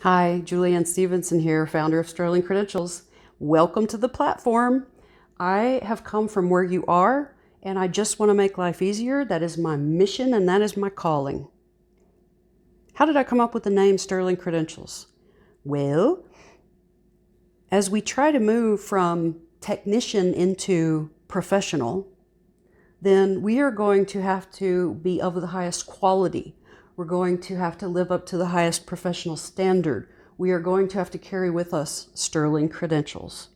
Hi, Julianne Stevenson here, founder of Sterling Credentials. Welcome to the platform. I have come from where you are, and I just want to make life easier. That is my mission, and that is my calling. How did I come up with the name Sterling Credentials? Well, as we try to move from technician into professional, then we are going to have to be of the highest quality. We're going to have to live up to the highest professional standard. We are going to have to carry with us Sterling Credentials.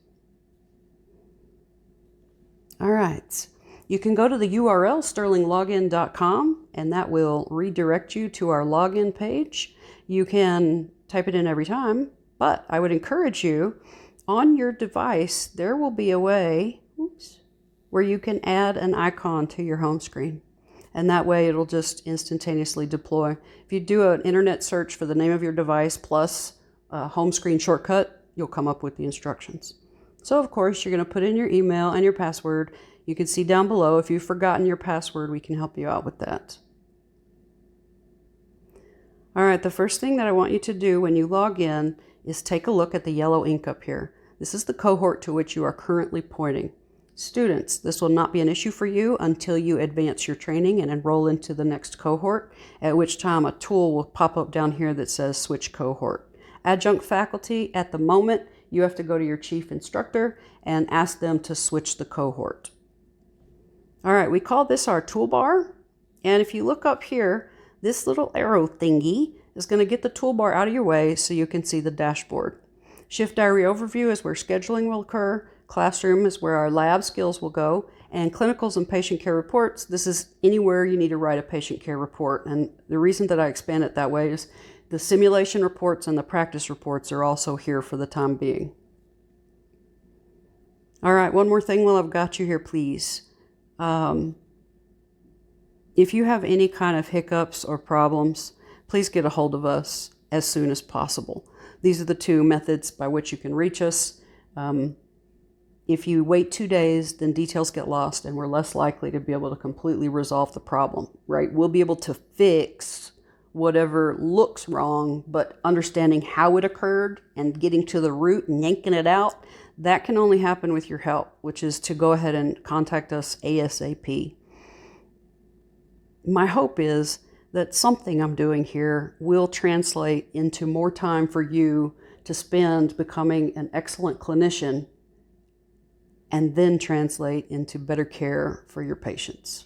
All right. You can go to the URL sterlinglogin.com, and that will redirect you to our login page. You can type it in every time, but I would encourage you, on your device, there will be a way where you can add an icon to your home screen. And that way it'll just instantaneously deploy. If you do an internet search for the name of your device plus a home screen shortcut, you'll come up with the instructions. So of course, you're going to put in your email and your password. You can see down below, if you've forgotten your password, we can help you out with that. All right, the first thing that I want you to do when you log in is take a look at the yellow ink up here. This is the cohort to which you are currently pointing. Students, this will not be an issue for you until you advance your training and enroll into the next cohort, at which time a tool will pop up down here that says switch cohort. Adjunct faculty, at the moment, you have to go to your chief instructor and ask them to switch the cohort. All right, we call this our toolbar. And if you look up here, this little arrow thingy is going to get the toolbar out of your way so you can see the dashboard. Shift Diary Overview is where scheduling will occur. Classroom is where our lab skills will go. And Clinicals and Patient Care Reports, this is anywhere you need to write a patient care report. And the reason that I expand it that way is the simulation reports and the practice reports are also here for the time being. All right, one more thing while I've got you here, please. If you have any kind of hiccups or problems, please get a hold of us as soon as possible. These are the two methods by which you can reach us. If you wait 2 days, then details get lost and we're less likely to be able to completely resolve the problem, right? We'll be able to fix whatever looks wrong, but understanding how it occurred and getting to the root and yanking it out, that can only happen with your help, which is to go ahead and contact us ASAP. My hope is that something I'm doing here will translate into more time for you to spend becoming an excellent clinician and then translate into better care for your patients.